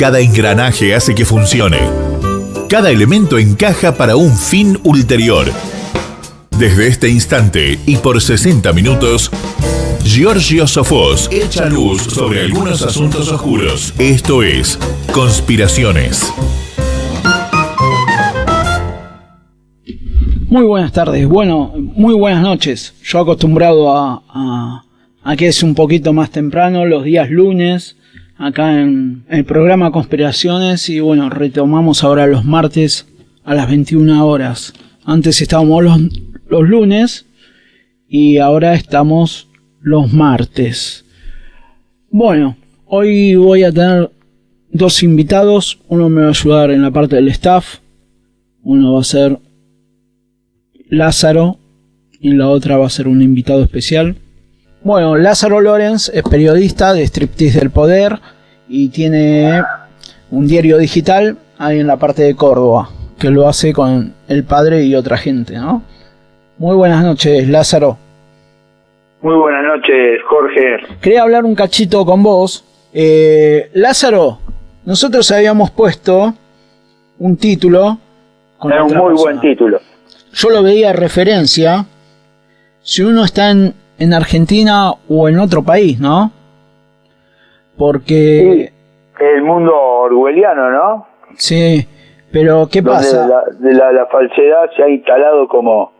Cada engranaje hace que funcione. Cada elemento encaja para un fin ulterior. Desde este instante y por 60 minutos, Giorgio Sofós echa luz sobre algunos asuntos oscuros. Esto es Conspiraciones. Muy buenas tardes, bueno, muy buenas noches. Yo acostumbrado a que es un poquito más temprano, los días lunes, acá en el programa Conspiraciones, y bueno, retomamos ahora los martes a las 21 horas. Antes estábamos los lunes y ahora estamos los martes. Bueno, hoy voy a tener dos invitados. Uno me va a ayudar en la parte del staff, uno va a ser Lázaro y la otra va a ser un invitado especial. Bueno, Lázaro Lorenz es periodista de Striptease del Poder y tiene un diario digital ahí en la parte de Córdoba, que lo hace con el padre y otra gente, ¿no? Muy buenas noches, Lázaro. Muy buenas noches, Jorge. Quería hablar un cachito con vos. Lázaro, nosotros habíamos puesto un título. Era un muy buen título. Yo lo veía de referencia. Si uno está en Argentina o en otro país, ¿no? Porque... Sí, el mundo orwelliano, ¿no? Sí, pero ¿qué pasa? La falsedad se ha instalado como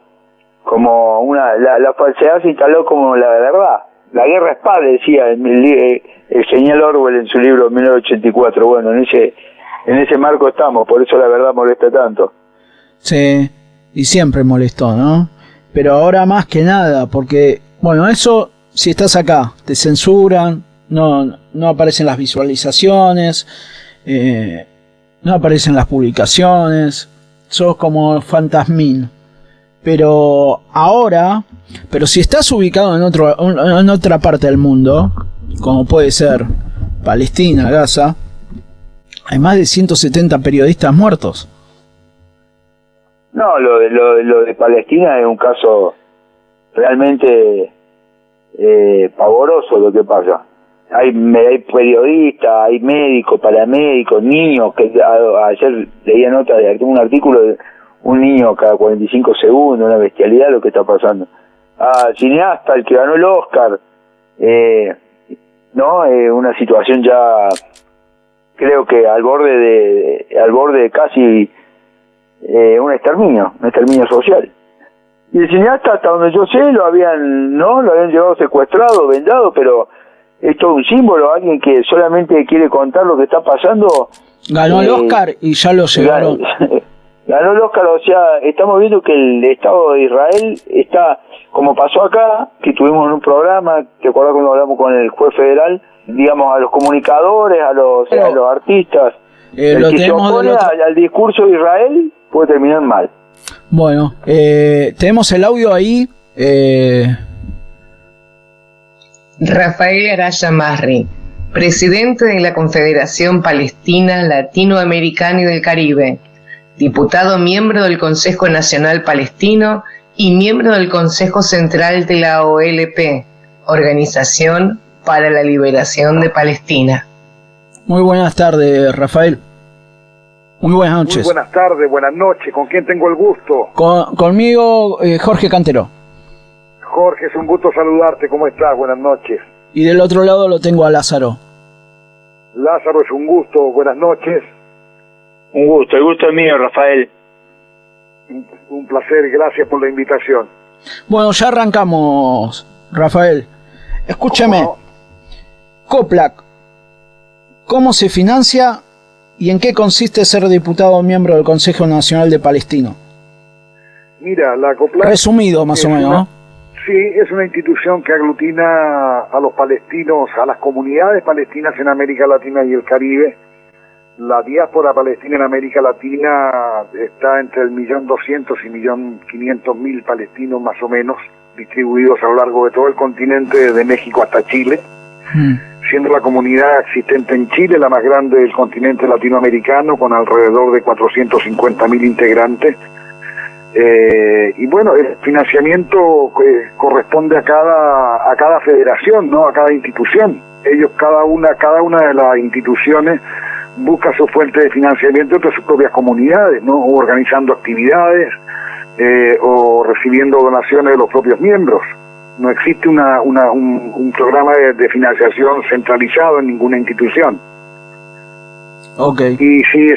una... La falsedad se instaló como la verdad. La guerra es paz, decía el señor Orwell en su libro 1984. Bueno, en ese marco estamos, por eso la verdad molesta tanto. Sí, y siempre molestó, ¿no? Pero ahora más que nada, porque, bueno, eso, si estás acá, te censuran, no aparecen las visualizaciones, no aparecen las publicaciones, sos como fantasmín. Pero ahora, si estás ubicado en otra parte del mundo, como puede ser Palestina, Gaza, hay más de 170 periodistas muertos. No, lo de Palestina es un caso realmente pavoroso lo que pasa. Hay periodistas, hay médicos, paramédicos, niños, que ayer leía nota de un artículo de un niño cada 45 segundos, una bestialidad lo que está pasando. Cineasta, el que ganó el Oscar, una situación ya creo que al borde de casi un exterminio social. Y el cineasta, hasta donde yo sé, lo habían llevado secuestrado, vendado, pero es todo un símbolo, alguien que solamente quiere contar lo que está pasando. Ganó el Oscar y ya lo llevaron. Ganó el Oscar, o sea, estamos viendo que el Estado de Israel está, como pasó acá, que tuvimos en un programa, ¿te acuerdas cuando hablamos con el juez federal? Digamos, a los comunicadores, a los artistas, el que se opone al discurso de Israel puede terminar mal. Bueno, tenemos el audio ahí. Rafael Araya Masri, presidente de la Confederación Palestina, Latinoamericana y del Caribe, diputado miembro del Consejo Nacional Palestino y miembro del Consejo Central de la OLP, Organización para la Liberación de Palestina. Muy buenas tardes, Rafael. Muy buenas noches. Muy buenas tardes, buenas noches. ¿Con quién tengo el gusto? Conmigo, Jorge Cantero. Jorge, es un gusto saludarte. ¿Cómo estás? Buenas noches. Y del otro lado lo tengo a Lázaro. Lázaro, es un gusto. Buenas noches. Un gusto, el gusto es mío, Rafael. Un placer, gracias por la invitación. Bueno, ya arrancamos, Rafael. Escúchame. COPLAC, ¿cómo se financia y en qué consiste ser diputado miembro del Consejo Nacional de Palestino? Mira, la COPLAC... Resumido, más o menos, ¿no? Sí, es una institución que aglutina a los palestinos, a las comunidades palestinas en América Latina y el Caribe. La diáspora palestina en América Latina está entre el 1.200.000 y 1.500.000 palestinos más o menos, distribuidos a lo largo de todo el continente, de México hasta Chile, siendo la comunidad existente en Chile la más grande del continente latinoamericano, con alrededor de 450.000 integrantes. Y bueno, el financiamiento corresponde a cada federación, ¿no? A cada institución. Ellos, cada una de las instituciones busca su fuente de financiamiento entre sus propias comunidades, ¿no? O organizando actividades o recibiendo donaciones de los propios miembros. No existe un programa de financiación centralizado en ninguna institución. Okay. Y si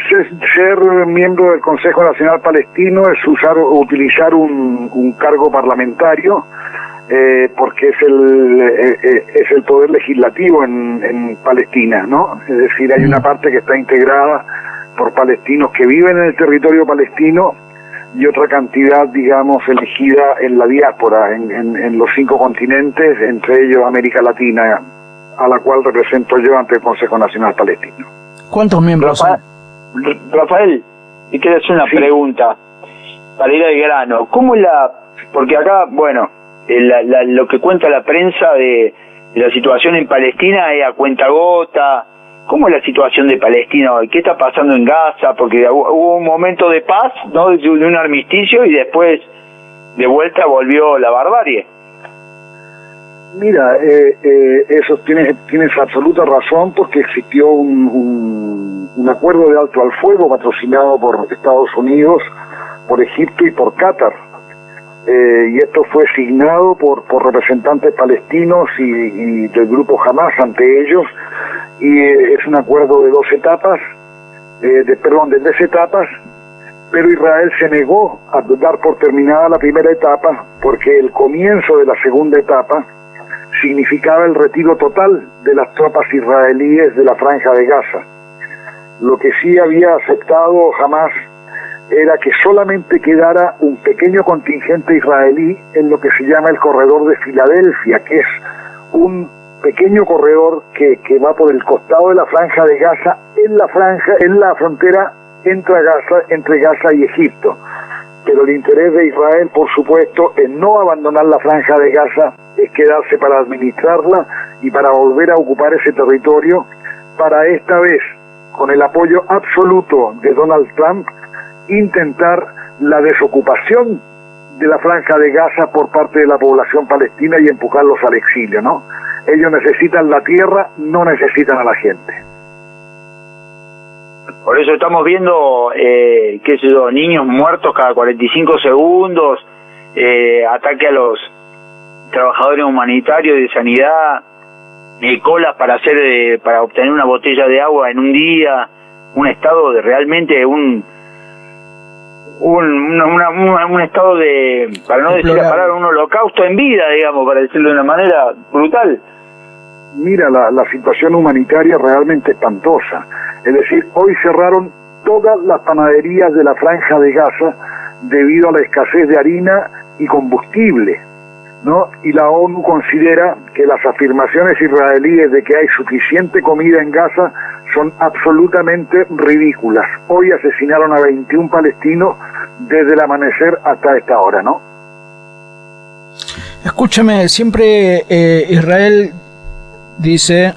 ser miembro del Consejo Nacional Palestino es utilizar un cargo parlamentario, porque es el poder legislativo en Palestina, ¿no? Es decir, hay una parte que está integrada por palestinos que viven en el territorio palestino y otra cantidad, digamos, elegida en la diáspora, en los 5 continentes, entre ellos América Latina, a la cual represento yo ante el Consejo Nacional Palestino. ¿Cuántos miembros son? Rafael, te quiero hacer una pregunta para ir al grano. ¿Cómo es porque acá, bueno, lo que cuenta la prensa de la situación en Palestina es a cuentagota? ¿Cómo es la situación de Palestina hoy? ¿Qué está pasando en Gaza? Porque hubo un momento de paz, ¿no?, de un armisticio, y después de vuelta volvió la barbarie. Mira, eso tienes absoluta razón, porque existió un acuerdo de alto al fuego patrocinado por Estados Unidos, por Egipto y por Qatar. Y esto fue signado por representantes palestinos y del grupo Hamas ante ellos, y es un acuerdo de 2 etapas, de 3 etapas, pero Israel se negó a dar por terminada la primera etapa, porque el comienzo de la segunda etapa significaba el retiro total de las tropas israelíes de la Franja de Gaza. Lo que sí había aceptado Hamas era que solamente quedara un pequeño contingente israelí en lo que se llama el corredor de Filadelfia, que es un pequeño corredor que va por el costado de la Franja de Gaza, en la frontera entre Gaza y Egipto. Pero el interés de Israel, por supuesto, en no abandonar la Franja de Gaza, es quedarse para administrarla y para volver a ocupar ese territorio, para esta vez, con el apoyo absoluto de Donald Trump, intentar la desocupación de la Franja de Gaza por parte de la población palestina y empujarlos al exilio, ¿no? Ellos necesitan la tierra, no necesitan a la gente. Por eso estamos viendo, qué sé yo, niños muertos cada 45 segundos, ataque a los trabajadores humanitarios de sanidad, colas para obtener una botella de agua en un día, un estado de realmente un estado de, para no decir la palabra, un holocausto en vida, digamos, para decirlo de una manera brutal. Mira, la situación humanitaria realmente espantosa. Es decir, hoy cerraron todas las panaderías de la Franja de Gaza debido a la escasez de harina y combustible, ¿no? Y la ONU considera que las afirmaciones israelíes de que hay suficiente comida en Gaza son absolutamente ridículas. Hoy asesinaron a 21 palestinos desde el amanecer hasta esta hora, ¿no? Escúchame, siempre Israel dice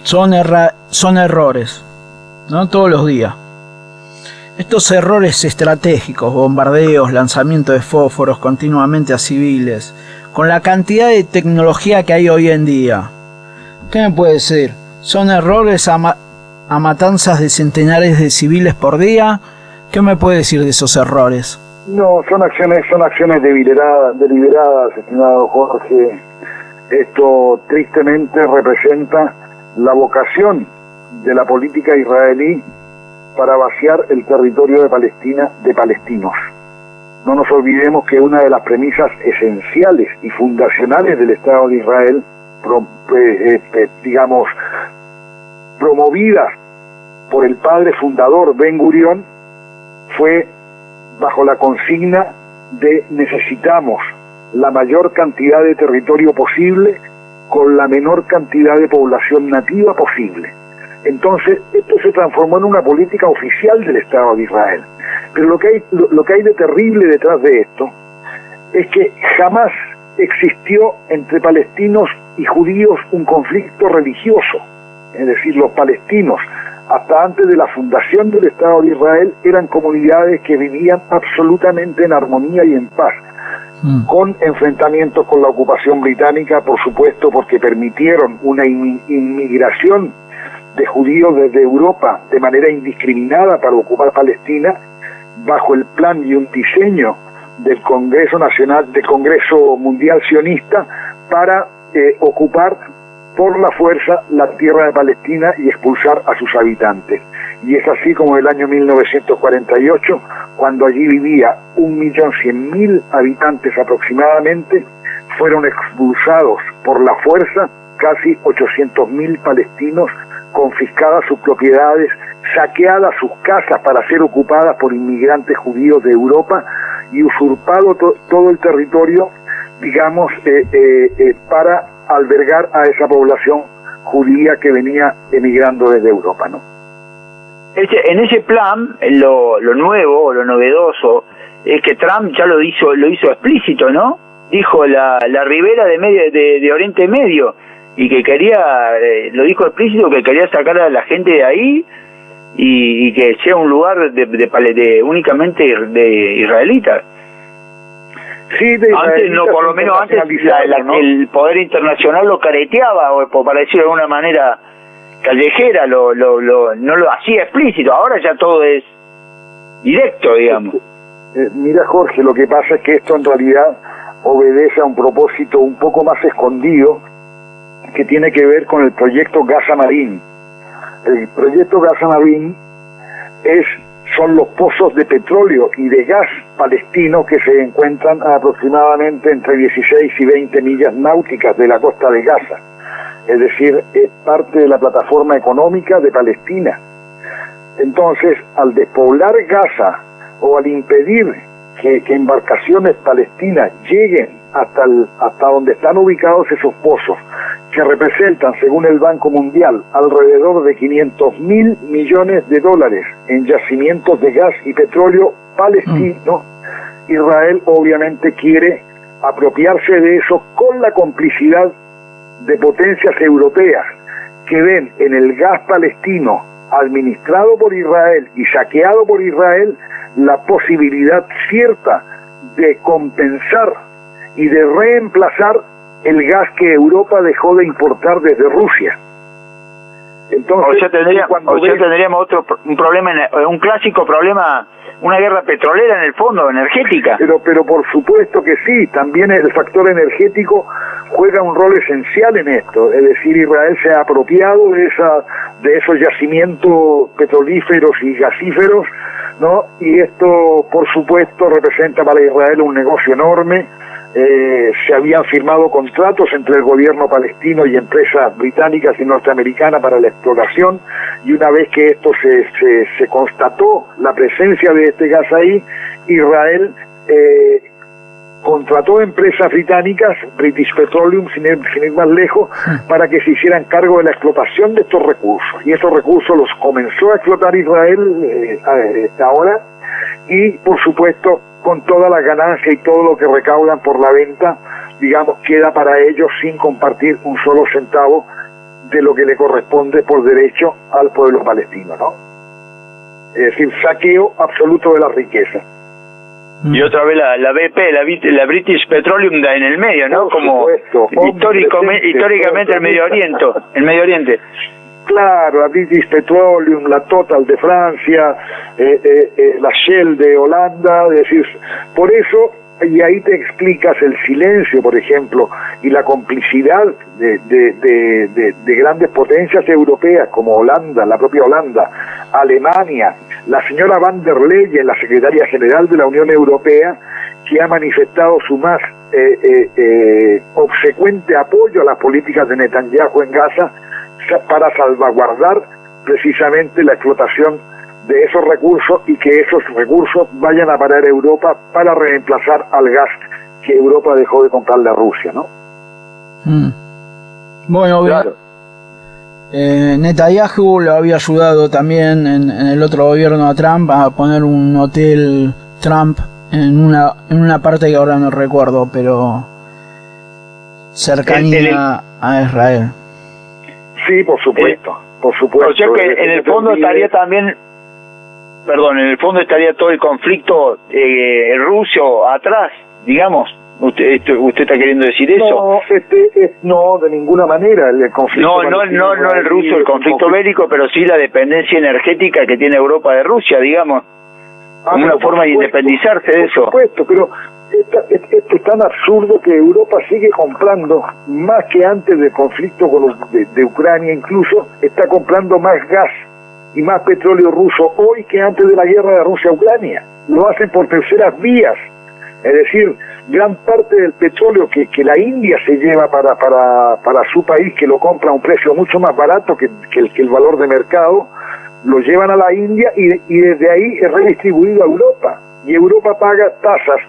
son errores, ¿no? Todos los días. Estos errores estratégicos, bombardeos, lanzamiento de fósforos continuamente a civiles, con la cantidad de tecnología que hay hoy en día, ¿qué me puede decir? ¿Son errores a matanzas de centenares de civiles por día? ¿Qué me puede decir de esos errores? No, son acciones deliberadas, estimado Jorge. Esto tristemente representa la vocación de la política israelí para vaciar el territorio de Palestina de palestinos. No nos olvidemos que una de las premisas esenciales y fundacionales del Estado de Israel, promovidas por el padre fundador Ben Gurión, fue bajo la consigna de necesitamos la mayor cantidad de territorio posible con la menor cantidad de población nativa posible. Entonces, esto se transformó en una política oficial del Estado de Israel. Pero lo que hay de terrible detrás de esto es que jamás existió entre palestinos y judíos un conflicto religioso. Es decir, los palestinos, hasta antes de la fundación del Estado de Israel, eran comunidades que vivían absolutamente en armonía y en paz, con enfrentamientos con la ocupación británica, por supuesto, porque permitieron una inmigración de judíos desde Europa de manera indiscriminada para ocupar Palestina, bajo el plan y un diseño del Congreso Nacional, del Congreso Mundial Sionista, para ocupar por la fuerza la tierra de Palestina y expulsar a sus habitantes. Y es así como en el año 1948, cuando allí vivía 1.100.000 habitantes aproximadamente, fueron expulsados por la fuerza casi 800.000 palestinos, confiscadas sus propiedades, saqueadas sus casas para ser ocupadas por inmigrantes judíos de Europa y usurpado todo el territorio, digamos, para albergar a esa población judía que venía emigrando desde Europa, ¿no? En ese plan, lo nuevo, lo novedoso, es que Trump ya lo hizo explícito, ¿no? Dijo la ribera de Oriente Medio, y que quería, lo dijo explícito, que quería sacar a la gente de ahí y que sea un lugar únicamente de israelitas. Sí, antes no, por lo menos antes ¿no? El poder internacional lo careteaba, o para decirlo de alguna manera callejera, no lo hacía explícito. Ahora ya todo es directo, digamos. Mira, Jorge, lo que pasa es que esto en realidad obedece a un propósito un poco más escondido, que tiene que ver con el proyecto Gaza Marine. El proyecto Gaza Marine son los pozos de petróleo y de gas palestino que se encuentran aproximadamente entre 16 y 20 millas náuticas de la costa de Gaza. Es decir, es parte de la plataforma económica de Palestina. Entonces, al despoblar Gaza o al impedir que embarcaciones palestinas lleguen hasta donde están ubicados esos pozos, que representan, según el Banco Mundial, alrededor de 500.000 millones de dólares en yacimientos de gas y petróleo palestino, Israel obviamente quiere apropiarse de eso con la complicidad de potencias europeas que ven en el gas palestino administrado por Israel y saqueado por Israel la posibilidad cierta de compensar y de reemplazar el gas que Europa dejó de importar desde Rusia. Entonces, tendríamos un problema, un clásico problema, una guerra petrolera en el fondo, energética. Pero por supuesto que sí, también el factor energético juega un rol esencial en esto. Es decir, Israel se ha apropiado de esos yacimientos petrolíferos y gasíferos, ¿no? Y esto, por supuesto, representa para Israel un negocio enorme. Se habían firmado contratos entre el gobierno palestino y empresas británicas y norteamericanas para la exploración, y una vez que esto se constató la presencia de este gas ahí, Israel contrató empresas británicas, British Petroleum, sin ir más lejos, para que se hicieran cargo de la explotación de estos recursos, y estos recursos los comenzó a explotar Israel ahora, y por supuesto con toda la ganancia y todo lo que recaudan por la venta, digamos, queda para ellos sin compartir un solo centavo de lo que le corresponde por derecho al pueblo palestino, ¿no? Es decir, saqueo absoluto de la riqueza. Y otra vez la BP, la British Petroleum en el medio, ¿no? Por como supuesto, históricamente el Medio Oriente. Claro, la British Petroleum, la Total de Francia, la Shell de Holanda, es decir, por eso, y ahí te explicas el silencio, por ejemplo, y la complicidad de grandes potencias europeas como Holanda, la propia Holanda, Alemania, la señora van der Leyen, la secretaria general de la Unión Europea, que ha manifestado su más obsecuente apoyo a las políticas de Netanyahu en Gaza, para salvaguardar precisamente la explotación de esos recursos y que esos recursos vayan a parar a Europa para reemplazar al gas que Europa dejó de comprarle a Rusia, ¿no? Bueno, claro. Netanyahu lo había ayudado también en el otro gobierno a Trump a poner un hotel Trump en una parte que ahora no recuerdo, pero cercanía a Israel. Sí, por supuesto. O sea que en el fondo estaría también, en el fondo estaría todo el conflicto ruso atrás, digamos, ¿Usted está queriendo decir eso? No, de ninguna manera. El conflicto no el ruso, el conflicto bélico, pero sí la dependencia energética que tiene Europa de Rusia, digamos, como una forma de independizarse de eso. Por supuesto, pero esto es tan absurdo que Europa sigue comprando, más que antes del conflicto de Ucrania incluso, está comprando más gas y más petróleo ruso hoy que antes de la guerra de Rusia-Ucrania. Lo hacen por terceras vías. Es decir, gran parte del petróleo que la India se lleva para su país, que lo compra a un precio mucho más barato que el valor de mercado, lo llevan a la India y desde ahí es redistribuido a Europa. Y Europa paga tasas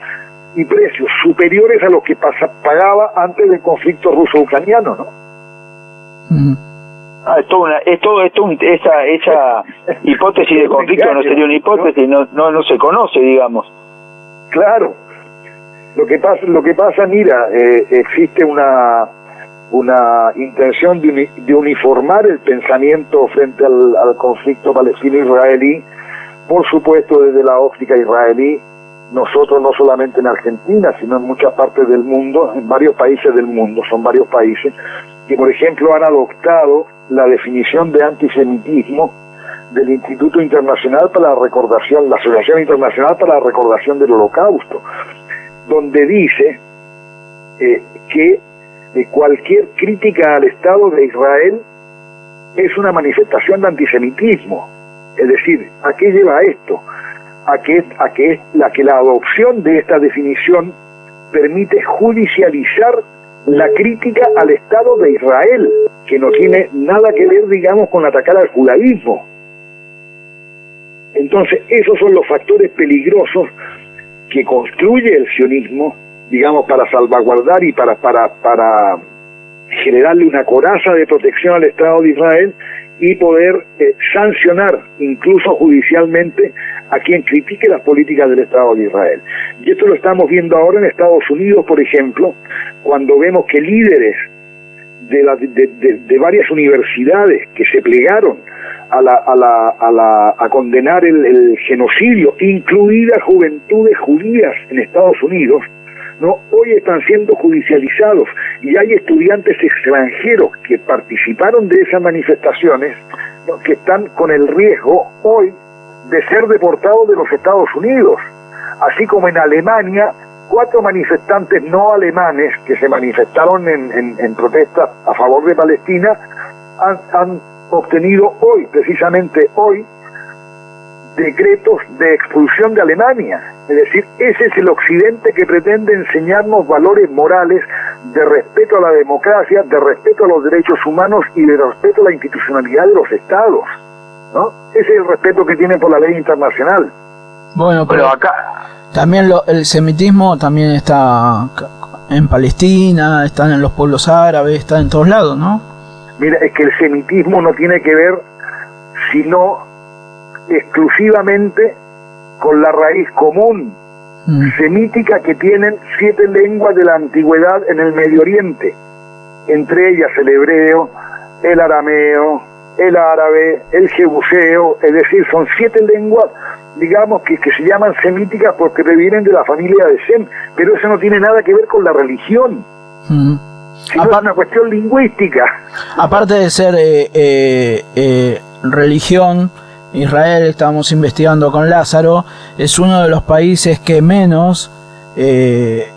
y precios superiores a los que pagaba antes del conflicto ruso-ucraniano, ¿no? Esa hipótesis de conflicto no sería una hipótesis, no se conoce, digamos. Claro. Lo que pasa, mira, existe una intención de uniformar el pensamiento frente al conflicto palestino-israelí, por supuesto desde la óptica israelí. Nosotros no solamente en Argentina, sino en muchas partes del mundo, en varios países del mundo, son varios países, que por ejemplo han adoptado la definición de antisemitismo del Instituto Internacional para la Recordación, la Asociación Internacional para la Recordación del Holocausto, donde dice que cualquier crítica al Estado de Israel es una manifestación de antisemitismo. Es decir, ¿a qué lleva esto? A que la adopción de esta definición permite judicializar la crítica al Estado de Israel, que no tiene nada que ver, digamos, con atacar al judaísmo. Entonces, esos son los factores peligrosos que construye el sionismo, digamos, para salvaguardar y para generarle una coraza de protección al Estado de Israel y poder sancionar, incluso judicialmente, a quien critique las políticas del Estado de Israel. Y esto lo estamos viendo ahora en Estados Unidos, por ejemplo, cuando vemos que líderes de varias universidades que se plegaron a condenar el genocidio, incluidas juventudes judías en Estados Unidos, ¿no? Hoy están siendo judicializados y hay estudiantes extranjeros que participaron de esas manifestaciones, ¿no?, que están con el riesgo hoy de ser deportados de los Estados Unidos, así como en Alemania 4 manifestantes no alemanes que se manifestaron en protesta a favor de Palestina han obtenido hoy, precisamente hoy, decretos de expulsión de Alemania. Es decir, ese es el occidente que pretende enseñarnos valores morales de respeto a la democracia, de respeto a los derechos humanos y de respeto a la institucionalidad de los estados, ¿no? Ese es el respeto que tienen por la ley internacional. Bueno, pero acá también el semitismo también está en Palestina, están en los pueblos árabes, está en todos lados, ¿no? Mira, es que el semitismo no tiene que ver sino exclusivamente con la raíz común semítica que tienen 7 lenguas de la antigüedad en el Medio Oriente, entre ellas el hebreo, el arameo, el árabe, el jebuseo. Es decir, son 7 lenguas, digamos, que se llaman semíticas porque provienen de la familia de Sem, pero eso no tiene nada que ver con la religión, sino es una cuestión lingüística. Aparte de ser religión, Israel, estábamos investigando con Lázaro, es uno de los países que menos que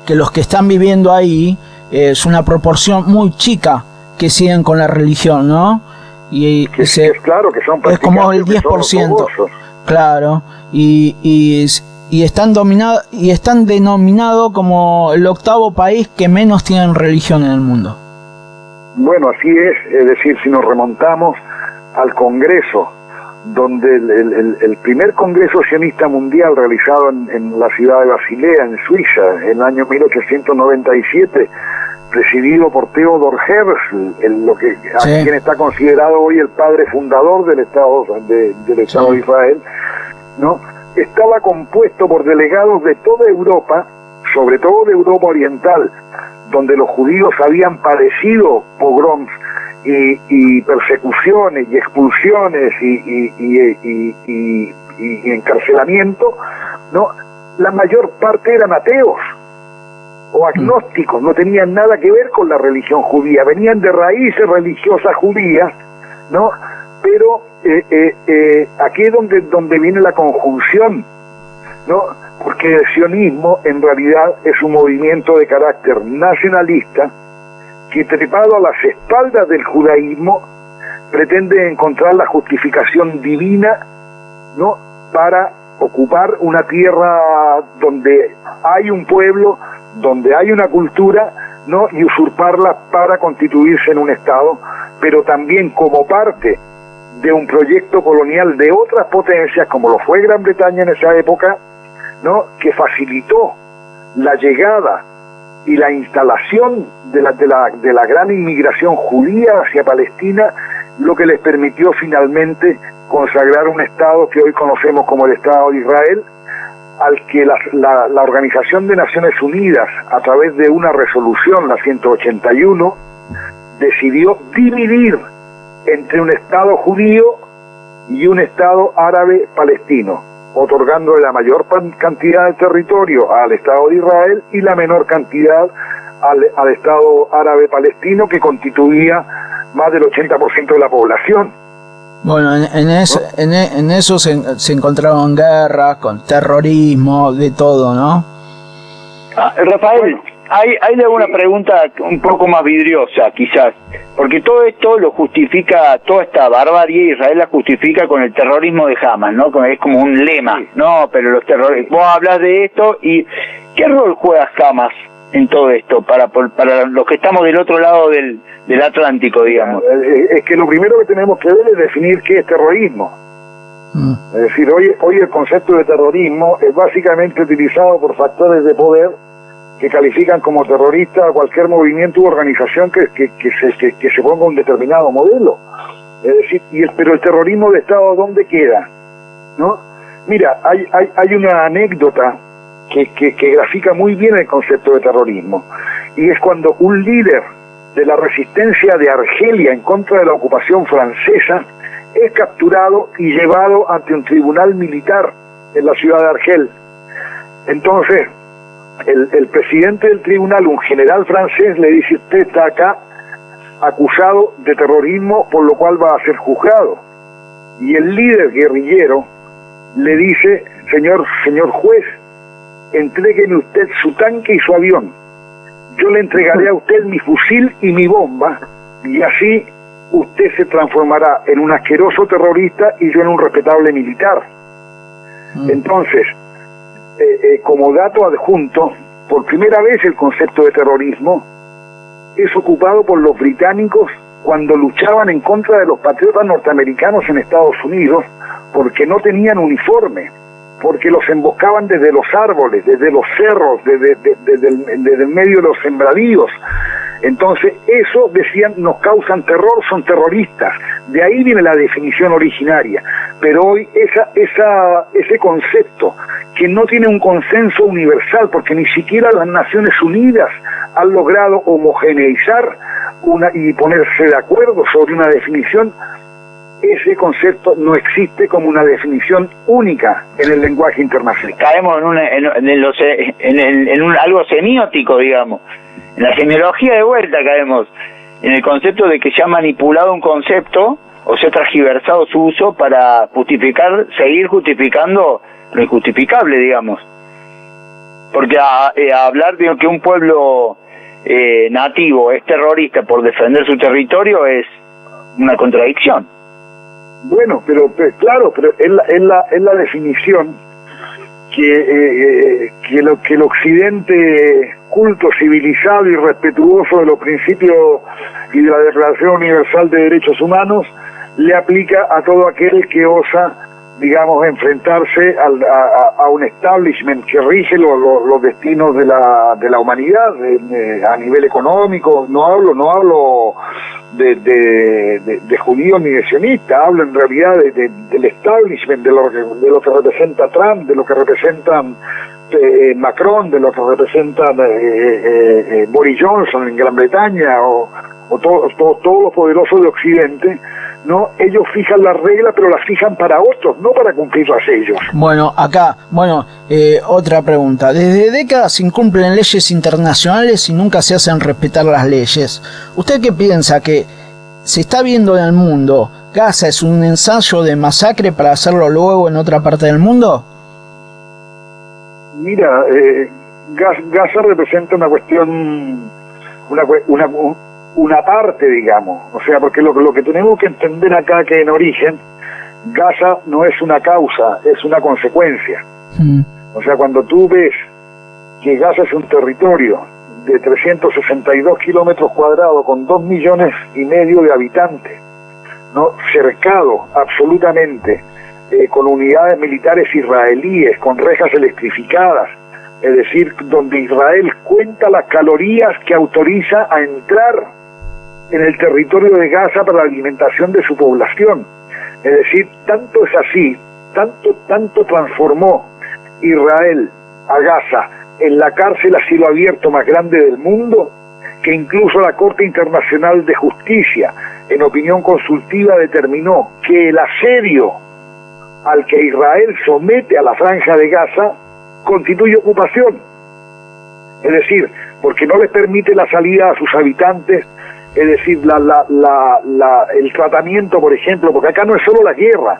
los que están viviendo ahí, es una proporción muy chica que siguen con la religión, ¿no? Y es claro que son es como el 10%, claro, y están dominados y están denominados como el 8º país que menos tienen religión en el mundo. Bueno, así es decir, si nos remontamos al Congreso, donde el primer Congreso Sionista Mundial realizado en la ciudad de Basilea, en Suiza, en el año 1897, presidido por Theodor Herzl, quien está considerado hoy el padre fundador del Estado de Israel, ¿no? Estaba compuesto por delegados de toda Europa, sobre todo de Europa Oriental, donde los judíos habían padecido pogroms y persecuciones y expulsiones y encarcelamiento, ¿no? la mayor parte eran ateos o agnósticos, no tenían nada que ver con la religión judía, venían de raíces religiosas judías, ¿no? Pero aquí es donde viene la conjunción, ¿no? Porque el sionismo en realidad es un movimiento de carácter nacionalista que, trepado a las espaldas del judaísmo, pretende encontrar la justificación divina, ¿no?, para ocupar una tierra donde hay un pueblo, donde hay una cultura, ¿no?, y usurparla para constituirse en un Estado, pero también como parte de un proyecto colonial de otras potencias, como lo fue Gran Bretaña en esa época, ¿no?, que facilitó la llegada y la instalación de la gran inmigración judía hacia Palestina, lo que les permitió finalmente consagrar un Estado que hoy conocemos como el Estado de Israel, al que la Organización de Naciones Unidas, a través de una resolución, la 181, decidió dividir entre un Estado judío y un Estado árabe palestino, otorgándole la mayor cantidad de territorio al Estado de Israel y la menor cantidad al Estado árabe palestino, que constituía más del 80% de la población. Bueno, en eso se encontraron guerras, con terrorismo, de todo, ¿no? Rafael, hay alguna pregunta un poco más vidriosa, quizás, porque todo esto lo justifica, toda esta barbarie, Israel la justifica con el terrorismo de Hamas, ¿no? Es como un lema, ¿no? Pero los terroristas, vos hablas de esto, y ¿qué rol juega Hamas en todo esto para los que estamos del otro lado del Atlántico, digamos? Es que lo primero que tenemos que ver es definir qué es terrorismo. Es decir, hoy el concepto de terrorismo es básicamente utilizado por factores de poder que califican como terrorista a cualquier movimiento u organización que se ponga un determinado modelo. Es decir, pero el terrorismo de Estado, ¿dónde queda? ¿No? Mira, hay una anécdota que grafica muy bien el concepto de terrorismo, y es cuando un líder de la resistencia de Argelia en contra de la ocupación francesa es capturado y llevado ante un tribunal militar en la ciudad de Argel. Entonces, el presidente del tribunal, un general francés, le dice: usted está acá acusado de terrorismo, por lo cual va a ser juzgado. Y el líder guerrillero le dice: señor juez, entrégueme usted su tanque y su avión. Yo le entregaré a usted mi fusil y mi bomba, y así usted se transformará en un asqueroso terrorista y yo en un respetable militar. Entonces, como dato adjunto, por primera vez el concepto de terrorismo es ocupado por los británicos cuando luchaban en contra de los patriotas norteamericanos en Estados Unidos, porque no tenían uniforme, porque los emboscaban desde los árboles, desde los cerros, desde el medio de los sembradíos. Entonces, eso, decían, nos causan terror, son terroristas. De ahí viene la definición originaria. Pero hoy ese concepto, que no tiene un consenso universal, porque ni siquiera las Naciones Unidas han logrado homogeneizar y ponerse de acuerdo sobre una definición, ese concepto no existe como una definición única en el lenguaje internacional. Caemos en algo semiótico, digamos. En la semiología de vuelta caemos en el concepto de que se ha manipulado un concepto o se ha transgiversado su uso para seguir justificando lo injustificable, digamos. Porque hablar de que un pueblo nativo es terrorista por defender su territorio es una contradicción. Bueno, pero claro, pero es la definición que el occidente culto, civilizado y respetuoso de los principios y de la Declaración Universal de Derechos Humanos le aplica a todo aquel que osa, digamos, enfrentarse a un establishment que rige los destinos de la humanidad a nivel económico. No hablo de judíos ni de sionistas, hablo en realidad del establishment, de lo que representa Trump, de lo que representan Macron, de lo que representan Boris Johnson en Gran Bretaña, o todos los poderosos de Occidente, ¿no? Ellos fijan las reglas, pero las fijan para otros, no para cumplirlas ellos. Bueno, acá, otra pregunta. Desde décadas se incumplen leyes internacionales y nunca se hacen respetar las leyes. ¿Usted qué piensa? ¿Que se está viendo en el mundo Gaza es un ensayo de masacre para hacerlo luego en otra parte del mundo? Mira, Gaza representa una cuestión, una parte, digamos. O sea, porque lo que tenemos que entender acá, que en origen, Gaza no es una causa, es una consecuencia. O sea, cuando tú ves que Gaza es un territorio de 362 kilómetros cuadrados con 2,5 millones de habitantes, ¿no? Cercado absolutamente, con unidades militares israelíes, con rejas electrificadas, es decir, donde Israel cuenta las calorías que autoriza a entrar en el territorio de Gaza para la alimentación de su población. Es decir, tanto es así, tanto transformó Israel a Gaza en la cárcel a cielo abierto más grande del mundo, que incluso la Corte Internacional de Justicia, en opinión consultiva, determinó que el asedio al que Israel somete a la Franja de Gaza constituye ocupación. Es decir, porque no les permite la salida a sus habitantes, es decir, el tratamiento, por ejemplo, porque acá no es solo la guerra.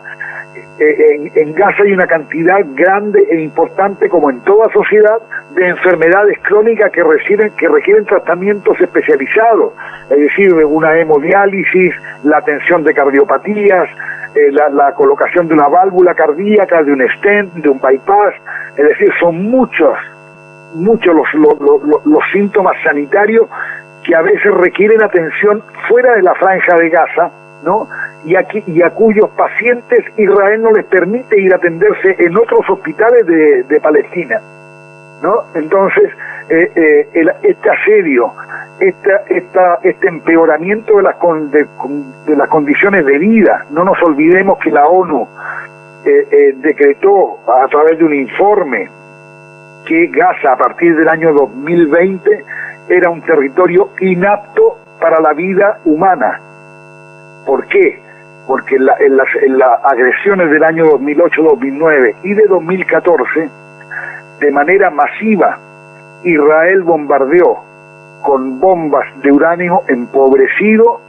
En Gaza hay una cantidad grande e importante, como en toda sociedad, de enfermedades crónicas que requieren tratamientos especializados, es decir, una hemodiálisis, la atención de cardiopatías, la colocación de una válvula cardíaca, de un stent, de un bypass, es decir, son muchos los síntomas sanitarios que a veces requieren atención fuera de la Franja de Gaza, ¿no? Y a cuyos pacientes Israel no les permite ir a atenderse en otros hospitales de Palestina, ¿no? Entonces, este asedio, este empeoramiento de las condiciones de vida, no nos olvidemos que la ONU decretó a través de un informe que Gaza a partir del año 2020 era un territorio inapto para la vida humana. ¿Por qué? Porque en las agresiones del año 2008, 2009 y de 2014, de manera masiva, Israel bombardeó con bombas de uranio empobrecido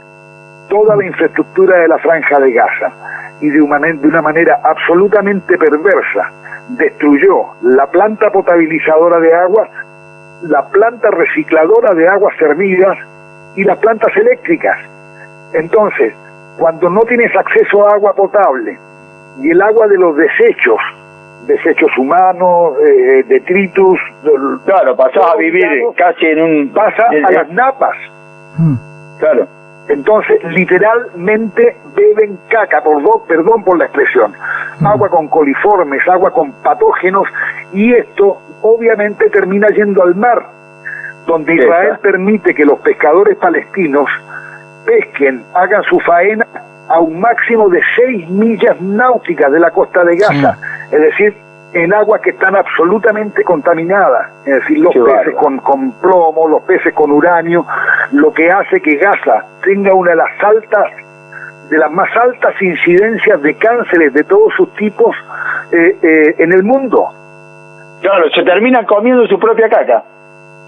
toda la infraestructura de la Franja de Gaza, y de una manera absolutamente perversa destruyó la planta potabilizadora de agua, la planta recicladora de aguas servidas y las plantas eléctricas. Entonces, cuando no tienes acceso a agua potable y el agua de los desechos humanos, detritus, claro, pasás a vivir casi pasa a las napas. Claro. Entonces, literalmente beben caca, perdón por la expresión, agua con coliformes, agua con patógenos, y esto obviamente termina yendo al mar, donde Israel permite que los pescadores palestinos pesquen, hagan su faena a un máximo de 6 millas náuticas de la costa de Gaza, es decir, en aguas que están absolutamente contaminadas, es decir, los peces con plomo, los peces con uranio, lo que hace que Gaza tenga una de las más altas incidencias de cánceres de todos sus tipos en el mundo. Claro, se terminan comiendo su propia caca.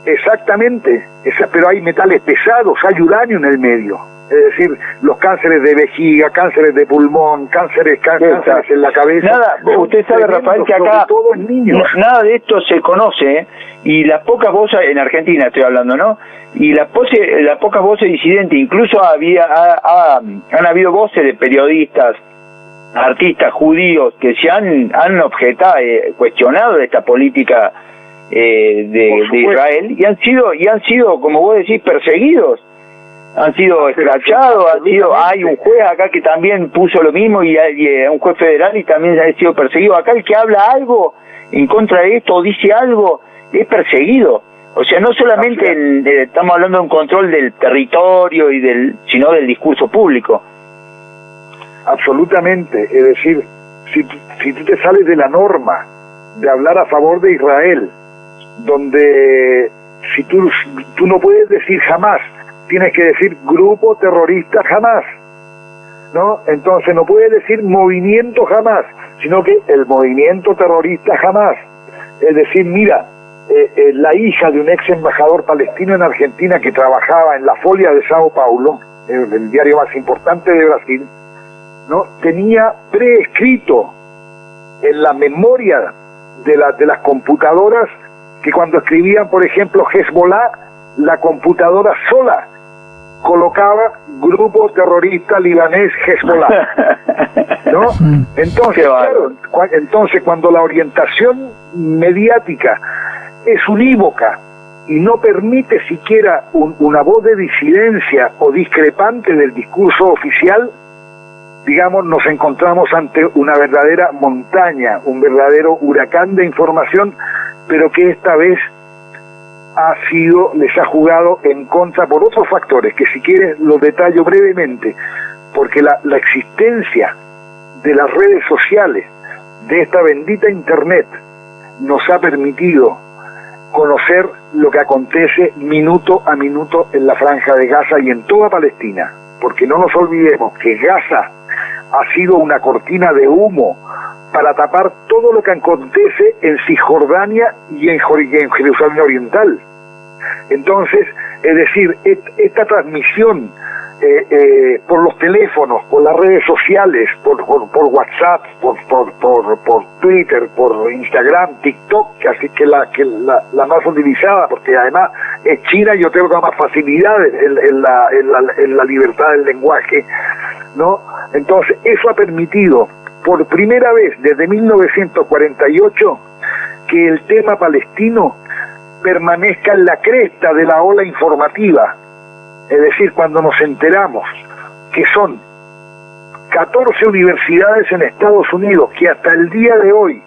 Exactamente, pero hay metales pesados, hay uranio en el medio. Es decir, los cánceres de vejiga, cánceres de pulmón, cánceres en la cabeza. Nada, usted sabe, Rafael, que acá nada de esto se conoce, y las pocas voces, en Argentina estoy hablando, ¿no? Y las pocas voces disidentes, incluso han habido voces de periodistas, artistas judíos que se han objetado, cuestionado esta política de Israel, y han sido, como vos decís, perseguidos. Han sido escrachados, hay un juez acá que también puso lo mismo, y un juez federal, y también ha sido perseguido. Acá el que habla algo en contra de esto o dice algo es perseguido. O sea, no solamente estamos hablando de un control del territorio sino del discurso público. Absolutamente, es decir, si tú te sales de la norma de hablar a favor de Israel, donde si tú no puedes decir jamás, tienes que decir grupo terrorista jamás, ¿no? Entonces no puede decir movimiento jamás, sino que el movimiento terrorista jamás. Es decir, mira, la hija de un ex embajador palestino en Argentina que trabajaba en la Folia de Sao Paulo, el diario más importante de Brasil, ¿no? Tenía preescrito en la memoria de las computadoras que cuando escribían, por ejemplo, Hezbollah, la computadora sola colocaba grupo terrorista libanés Hezbollah, ¿no? Entonces, claro, entonces cuando la orientación mediática es unívoca y no permite siquiera una voz de disidencia o discrepante del discurso oficial, digamos, nos encontramos ante una verdadera montaña, un verdadero huracán de información, pero que esta vez les ha jugado en contra por otros factores, que si quieres los detallo brevemente, porque la existencia de las redes sociales, de esta bendita internet, nos ha permitido conocer lo que acontece minuto a minuto en la Franja de Gaza y en toda Palestina, porque no nos olvidemos que Gaza ha sido una cortina de humo para tapar todo lo que acontece en Cisjordania y en Jerusalén Oriental. Entonces, es decir, esta transmisión por los teléfonos, por las redes sociales, por WhatsApp, por Twitter, por Instagram, TikTok, que así que la más utilizada, porque además es China y otorga más facilidades en la libertad del lenguaje, ¿no? Entonces, eso ha permitido por primera vez desde 1948 que el tema palestino permanezca en la cresta de la ola informativa. Es decir, cuando nos enteramos que son 14 universidades en Estados Unidos que hasta el día de hoy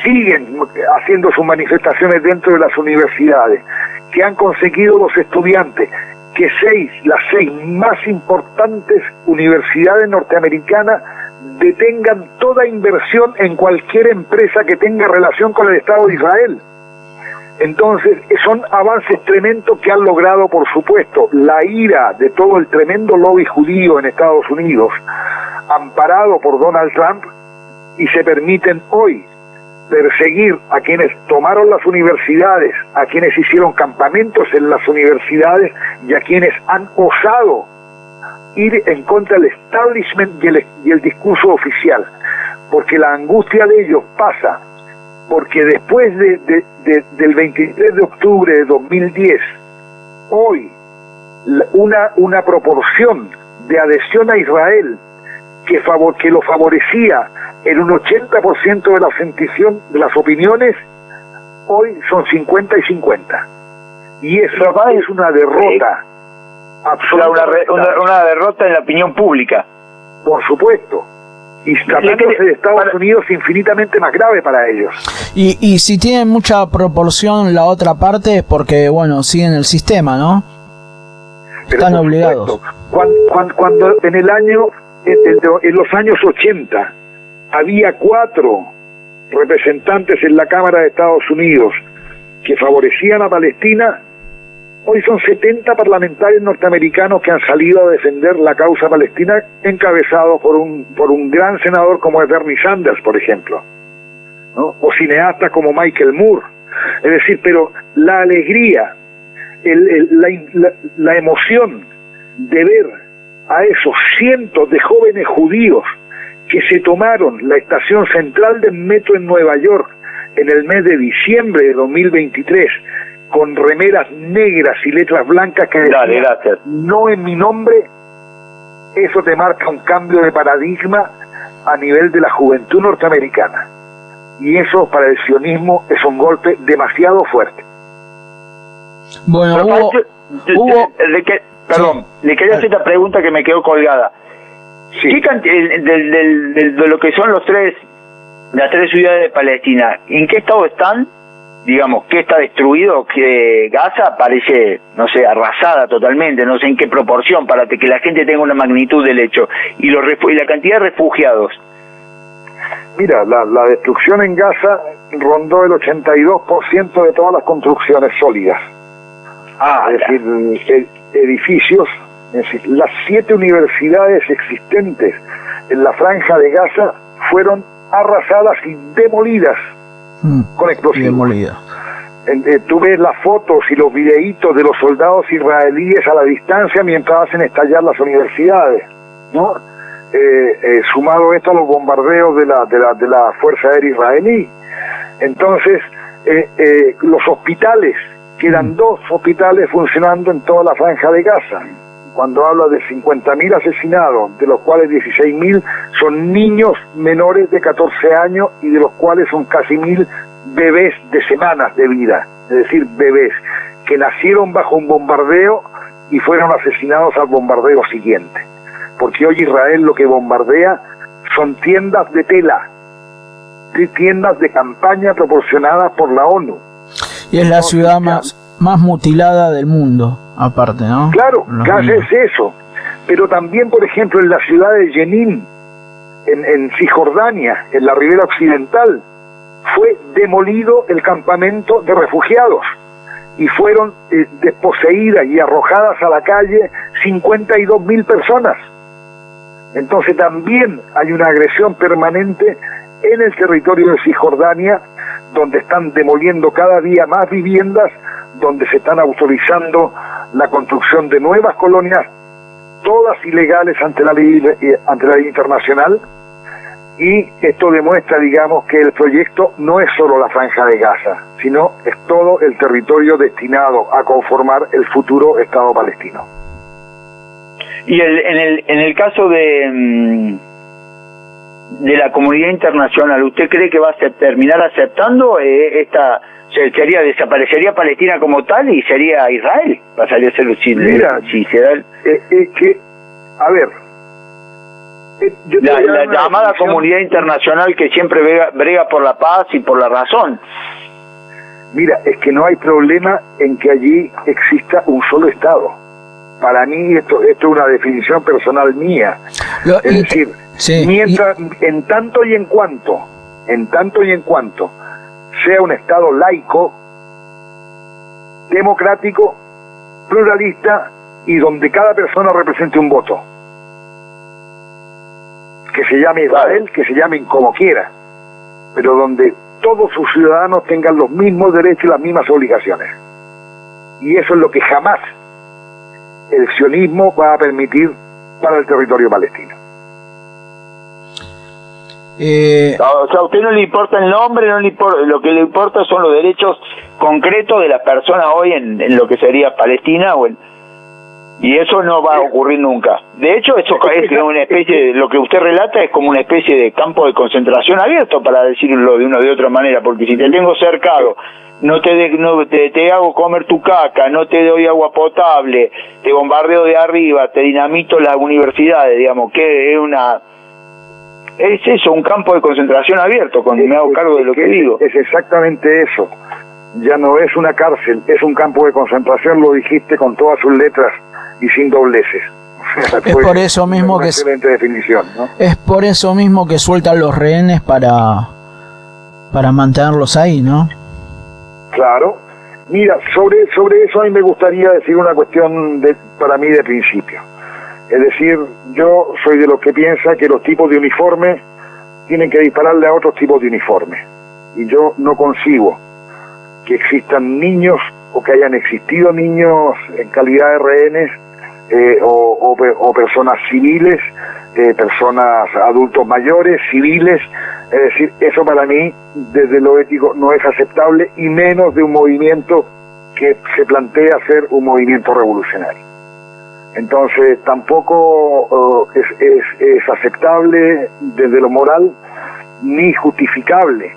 siguen haciendo sus manifestaciones dentro de las universidades, que han conseguido los estudiantes que las 6 más importantes universidades norteamericanas detengan toda inversión en cualquier empresa que tenga relación con el Estado de Israel. Entonces, son avances tremendos que han logrado, por supuesto, la ira de todo el tremendo lobby judío en Estados Unidos, amparado por Donald Trump, y se permiten hoy perseguir a quienes tomaron las universidades, a quienes hicieron campamentos en las universidades y a quienes han osado ir en contra del establishment y el discurso oficial, porque la angustia de ellos pasa porque después del 23 de octubre de 2010, hoy una proporción de adhesión a Israel que lo favorecía en un 80% de las opiniones, hoy son 50 y 50. Y eso es una derrota absoluta. Una derrota en la opinión pública. Por supuesto. Y tratándose de Estados Unidos, infinitamente más grave para ellos. Y si tienen mucha proporción la otra parte es porque, bueno, siguen el sistema, ¿no? Pero están obligados. Cuando en los años 80 había 4 representantes en la Cámara de Estados Unidos que favorecían a Palestina, hoy son 70 parlamentarios norteamericanos que han salido a defender la causa palestina, encabezados por un gran senador como es Bernie Sanders, por ejemplo, ¿no? O cineastas como Michael Moore. Es decir, pero la alegría, la emoción de ver a esos cientos de jóvenes judíos que se tomaron la estación central del metro en Nueva York en el mes de diciembre de 2023, con remeras negras y letras blancas que decían "no en mi nombre", eso te marca un cambio de paradigma a nivel de la juventud norteamericana. Y eso para el sionismo es un golpe demasiado fuerte. Bueno, le quería hacer esta pregunta que me quedó colgada. Sí. De lo que son las 3 ciudades de Palestina, ¿en qué estado están? Digamos, ¿qué está destruido? Que Gaza parece, no sé, arrasada totalmente, no sé en qué proporción, para que la gente tenga una magnitud del hecho. Y la cantidad de refugiados. Mira, la destrucción en Gaza rondó el 82% de todas las construcciones sólidas. Es decir, edificios Es decir, las 7 universidades existentes en la Franja de Gaza fueron arrasadas y demolidas con explosivos. Demolida. Tú ves las fotos y los videitos de los soldados israelíes a la distancia mientras hacen estallar las universidades, ¿no? Sumado esto a los bombardeos de la Fuerza Aérea Israelí. Entonces, los hospitales, quedan 2 hospitales funcionando en toda la Franja de Gaza. Cuando habla de 50.000 asesinados, de los cuales 16.000 son niños menores de 14 años y de los cuales son casi 1.000 bebés de semanas de vida, es decir, bebés que nacieron bajo un bombardeo y fueron asesinados al bombardeo siguiente. Porque hoy Israel lo que bombardea son tiendas de tela, tiendas de campaña proporcionadas por la ONU. Y es la ciudad más mutilada del mundo, aparte, ¿no? Claro, es eso. Pero también, por ejemplo, en la ciudad de Jenin, en Cisjordania, en la ribera occidental, fue demolido el campamento de refugiados y fueron desposeídas y arrojadas a la calle 52.000 personas. Entonces también hay una agresión permanente en el territorio de Cisjordania, donde están demoliendo cada día más viviendas, donde se están autorizando la construcción de nuevas colonias, todas ilegales ante la ley internacional. Y esto demuestra, digamos, que el proyecto no es solo la Franja de Gaza, sino es todo el territorio destinado a conformar el futuro Estado palestino. Y en el caso de la comunidad internacional, ¿usted cree que va a terminar aceptando desaparecería Palestina como tal y sería Israel? Pasaría a ser si se da la llamada comunidad internacional que siempre brega por la paz y por la razón. Mira, es que no hay problema en que allí exista un solo Estado. Para mí esto es una definición personal mía. Es decir, en tanto y en cuanto sea un Estado laico, democrático, pluralista y donde cada persona represente un voto, que se llame Israel, que se llamen como quiera, pero donde todos sus ciudadanos tengan los mismos derechos y las mismas obligaciones. Y eso es lo que jamás el sionismo va a permitir para el territorio palestino. O sea, a usted no le importa el nombre, lo que le importa son los derechos concretos de las personas hoy en lo que sería Palestina, y eso no va a ocurrir nunca. De hecho, eso es una especie lo que usted relata es como una especie de campo de concentración abierto, para decirlo de una o de otra manera, porque si te tengo cercado, no te hago comer tu caca, no te doy agua potable, te bombardeo de arriba, te dinamito las universidades, digamos, que es eso, un campo de concentración abierto, cuando me hago cargo de lo que digo. Es exactamente eso. Ya no es una cárcel, es un campo de concentración, lo dijiste con todas sus letras y sin dobleces. O sea, es por eso mismo que excelente definición, ¿no? Es por eso mismo que sueltan los rehenes para mantenerlos ahí, ¿no? Claro. Mira, sobre eso a mí me gustaría decir una cuestión para mí de principio. Es decir, yo soy de los que piensa que los tipos de uniforme tienen que dispararle a otros tipos de uniforme. Y yo no concibo que existan niños o que hayan existido niños en calidad de rehenes o personas civiles, personas adultos mayores, civiles. Es decir, eso para mí, desde lo ético, no es aceptable, y menos de un movimiento que se plantea ser un movimiento revolucionario. Entonces tampoco es aceptable desde lo moral ni justificable.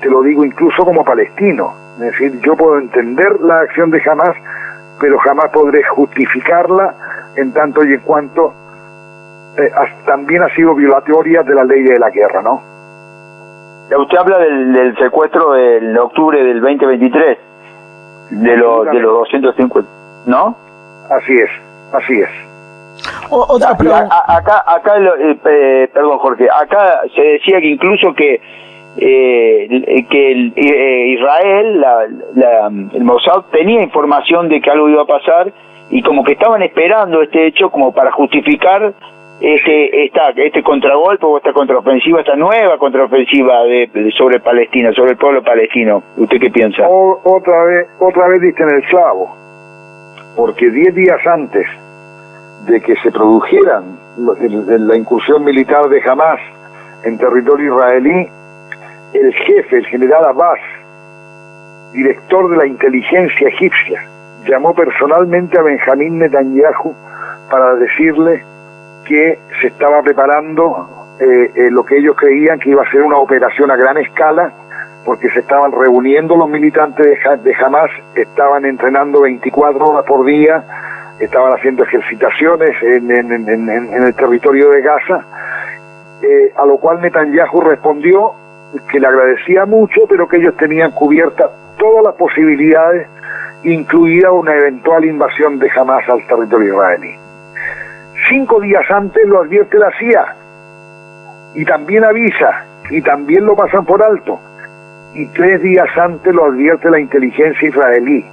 Te lo digo incluso como palestino. Es decir, yo puedo entender la acción de Hamás, pero jamás podré justificarla en tanto y en cuanto también ha sido violatoria de la ley de la guerra, ¿no? Usted habla del secuestro del octubre del 2023, de los 250, ¿no? Así es. Otra pregunta. Acá perdón, Jorge, acá se decía que incluso que Israel, el Mossad, tenía información de que algo iba a pasar y como que estaban esperando este hecho como para justificar este contragolpe o esta contraofensiva, esta nueva contraofensiva sobre Palestina, sobre el pueblo palestino. ¿Usted qué piensa? Otra vez diste en el clavo, porque 10 días antes de que se produjeran la incursión militar de Hamas en territorio israelí, el jefe, el general Abbas, director de la inteligencia egipcia, llamó personalmente a Benjamín Netanyahu para decirle que se estaba preparando lo que ellos creían que iba a ser una operación a gran escala, porque se estaban reuniendo los militantes de Hamas, estaban entrenando 24 horas por día, estaban haciendo ejercitaciones en el territorio de Gaza, a lo cual Netanyahu respondió que le agradecía mucho, pero que ellos tenían cubiertas todas las posibilidades, incluida una eventual invasión de Hamas al territorio israelí. 5 días antes lo advierte la CIA, y también avisa, y también lo pasan por alto, y 3 días antes lo advierte la inteligencia israelí,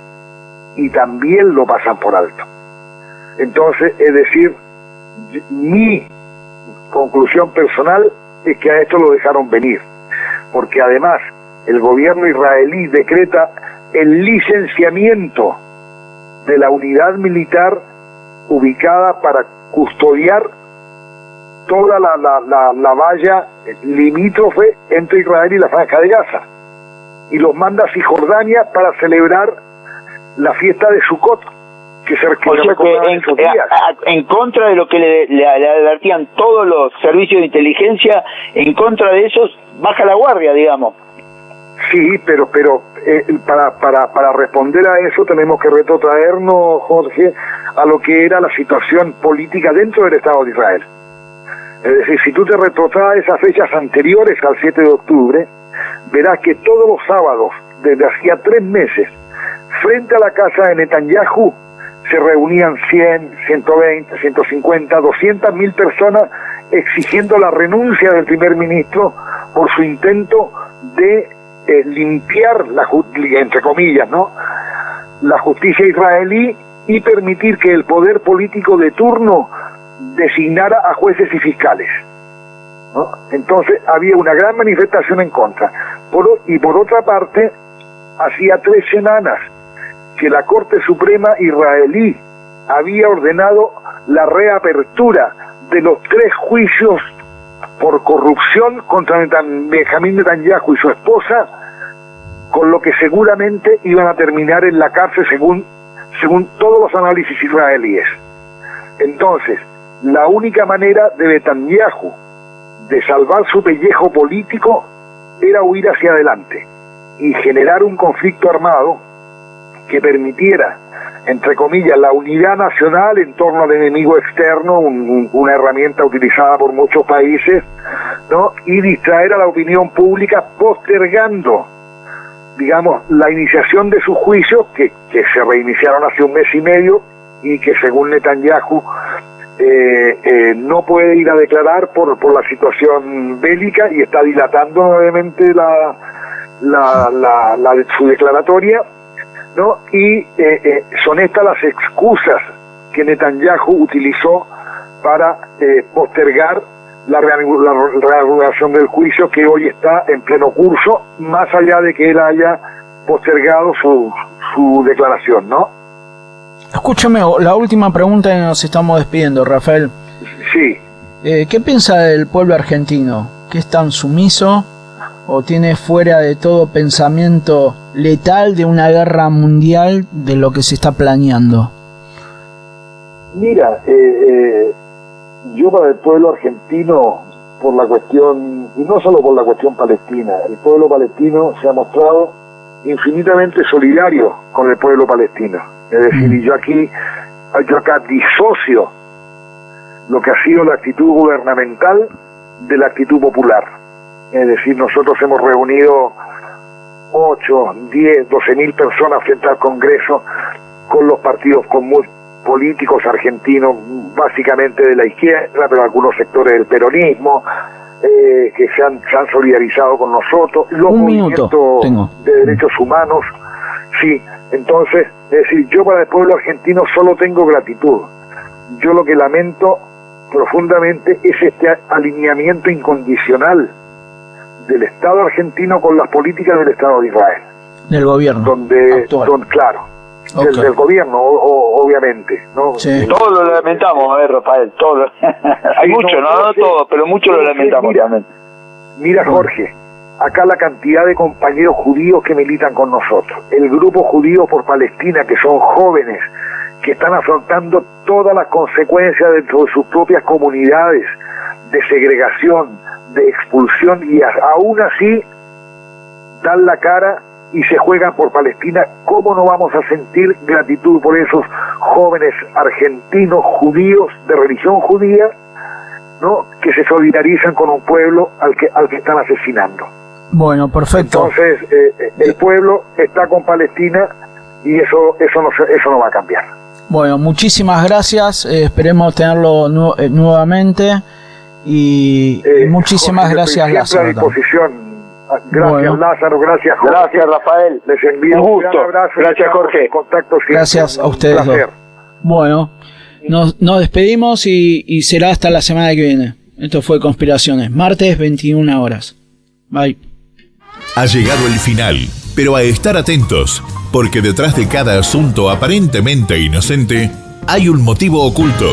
y también lo pasan por alto. Entonces, es decir, mi conclusión personal es que a esto lo dejaron venir, porque además el gobierno israelí decreta el licenciamiento de la unidad militar ubicada para custodiar toda la valla limítrofe entre Israel y la Franja de Gaza, y los manda a Cisjordania para celebrar la fiesta de Sukkot, que se recordará en esos días. En contra de lo que le advertían todos los servicios de inteligencia, en contra de esos, baja la guardia, digamos. Sí, pero para responder a eso tenemos que retrotraernos, Jorge, a lo que era la situación política dentro del Estado de Israel. Es decir, si tú te retrotraes a fechas anteriores al 7 de octubre, verás que todos los sábados, desde hacía 3 meses, frente a la casa de Netanyahu, se reunían 100, 120, 150, 200.000 personas exigiendo la renuncia del primer ministro por su intento de limpiar, entre comillas, ¿no?, la justicia israelí y permitir que el poder político de turno designara a jueces y fiscales, ¿no? Entonces había una gran manifestación en contra. Por otra parte, hacía 3 semanas que la Corte Suprema israelí había ordenado la reapertura de los 3 juicios por corrupción contra Benjamín Netanyahu y su esposa, con lo que seguramente iban a terminar en la cárcel según todos los análisis israelíes. Entonces, la única manera de Netanyahu de salvar su pellejo político era huir hacia adelante y generar un conflicto armado que permitiera, entre comillas, la unidad nacional en torno al enemigo externo, una herramienta utilizada por muchos países, ¿no?, y distraer a la opinión pública postergando, digamos, la iniciación de sus juicios, que se reiniciaron hace 1 mes y medio y que según Netanyahu no puede ir a declarar por la situación bélica y está dilatando nuevamente su declaratoria, ¿no? Y son estas las excusas que Netanyahu utilizó para postergar la reanudación del juicio, que hoy está en pleno curso, más allá de que él haya postergado su declaración, ¿no? Escúchame, la última pregunta y nos estamos despidiendo, Rafael. Sí. ¿Qué piensa del pueblo argentino? ¿Que es tan sumiso o tiene fuera de todo pensamiento letal de una guerra mundial de lo que se está planeando? Mira, yo para el pueblo argentino, por la cuestión, y no solo por la cuestión palestina, el pueblo palestino se ha mostrado infinitamente solidario con el pueblo palestino. Es decir, y yo acá disocio lo que ha sido la actitud gubernamental de la actitud popular. Es decir, nosotros hemos reunido 8, 10, 12.000 personas frente al Congreso con los partidos políticos argentinos, básicamente de la izquierda, pero algunos sectores del peronismo, que se han solidarizado con nosotros, los movimientos de derechos humanos, sí, Entonces, es decir, yo para el pueblo argentino solo tengo gratitud. Yo lo que lamento profundamente es este alineamiento incondicional del Estado argentino con las políticas del Estado de Israel. Del gobierno donde claro, okay. del gobierno, obviamente, ¿no? Sí. Todos lo lamentamos, Rafael, todos. Hay mucho, no todos, pero mucho lo lamentamos también. Mira, Jorge, acá la cantidad de compañeros judíos que militan con nosotros, el grupo Judíos por Palestina, que son jóvenes, que están afrontando todas las consecuencias dentro de sus propias comunidades, de segregación, de expulsión, y aún así dan la cara y se juegan por Palestina. ¿Cómo no vamos a sentir gratitud por esos jóvenes argentinos judíos de religión judía, ¿no?, que se solidarizan con un pueblo al que están asesinando? Bueno, perfecto. Entonces el pueblo está con Palestina y eso no va a cambiar. Bueno, muchísimas gracias, esperemos tenerlo nuevamente y muchísimas Jorge, gracias, Lázaro. A disposición. Gracias, bueno. Lázaro, gracias, Jorge. Gracias, Rafael. Les envío un gran abrazo. Gracias, Jorge. Contacto siempre. Gracias a ustedes dos. Bueno, nos despedimos y será hasta la semana que viene. Esto fue Conspiraciones, martes 21 horas. Bye. Ha llegado el final, pero a estar atentos, porque detrás de cada asunto aparentemente inocente hay un motivo oculto.